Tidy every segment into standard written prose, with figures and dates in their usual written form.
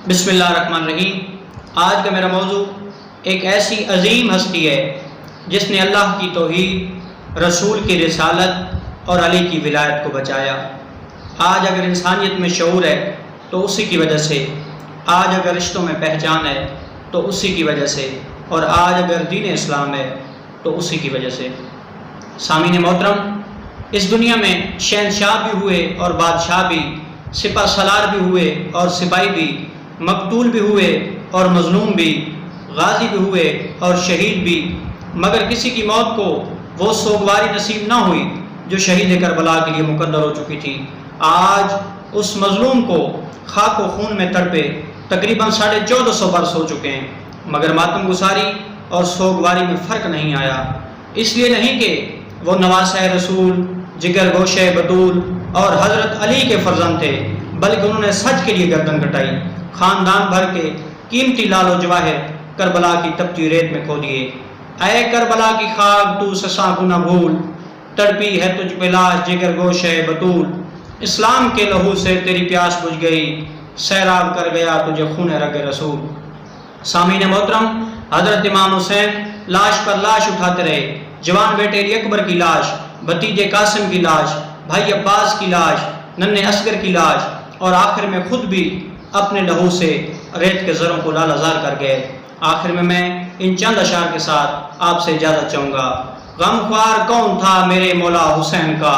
بسم اللہ الرحمن الرحیم۔ آج کا میرا موضوع ایک ایسی عظیم ہستی ہے جس نے اللہ کی توحید، رسول کی رسالت اور علی کی ولایت کو بچایا۔ آج اگر انسانیت میں شعور ہے تو اسی کی وجہ سے، آج اگر رشتوں میں پہچان ہے تو اسی کی وجہ سے، اور آج اگر دین اسلام ہے تو اسی کی وجہ سے۔ سامعین محترم، اس دنیا میں شہنشاہ بھی ہوئے اور بادشاہ بھی، سپہ سالار بھی ہوئے اور سپاہی بھی، مقتول بھی ہوئے اور مظلوم بھی، غازی بھی ہوئے اور شہید بھی، مگر کسی کی موت کو وہ سوگواری نصیب نہ ہوئی جو شہید کربلا کے لیے مقدر ہو چکی تھی۔ آج اس مظلوم کو خاک و خون میں تڑپے تقریباً 1450 برس ہو چکے ہیں، مگر ماتم گساری اور سوگواری میں فرق نہیں آیا۔ اس لیے نہیں کہ وہ نواسہ رسول، جگر گوشہ بطول اور حضرت علی کے فرزند تھے، بلکہ انہوں نے سچ کے لیے گردن کٹائی، خاندان بھر کے قیمتی لال و جواہر کربلا کی تپتی ریت میں کھو دیے۔ اے کربلا کی خاک تو سساں کو نہ بھول، تڑپی ہے تجھ پہ لاش جگر گوشہ بطول، اسلام کے لہو سے تیری پیاس بجھ گئی، سیراب کر گیا تجھے خون رگ رسول۔ سامعین محترم، حضرت امام حسین لاش پر لاش اٹھاتے رہے، جوان بیٹے علی اکبر کی لاش، بھتیجے قاسم کی لاش، بھائی عباس کی لاش، ننھے اصغر کی لاش، اور آخر میں خود بھی اپنے لہو سے ریت کے زروں کو لال زار کر گئے۔ آخر میں ان چند اشعار کے ساتھ آپ سے اجازت چاہوں گا۔ غم خوار کون تھا میرے مولا حسین کا،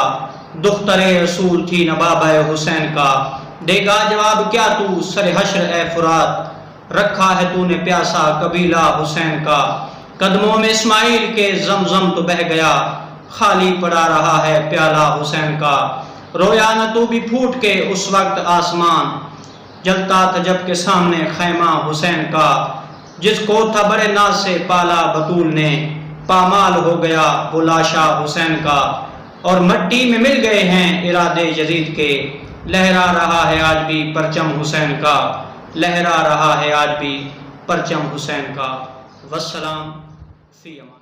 دختر رسول تھی نبابہ حسین کا، دے گا جواب کیا تو سر حشر اے فرات، رکھا ہے تو نے پیاسا قبیلہ حسین کا، قدموں میں اسماعیل کے زمزم تو بہہ گیا، خالی پڑا رہا ہے پیالہ حسین کا، رویا نہ تو بھی پھوٹ کے اس وقت آسمان، جلتا تھا جب کے سامنے خیمہ حسین کا، جس کو تھا بڑے ناز سے پالا بطول نے، پامال ہو گیا وہ لاشا حسین کا، اور مٹی میں مل گئے ہیں ارادے یزید کے، لہرا رہا ہے آج بھی پرچم حسین کا، لہرا رہا ہے آج بھی پرچم حسین کا۔ والسلام فی امان۔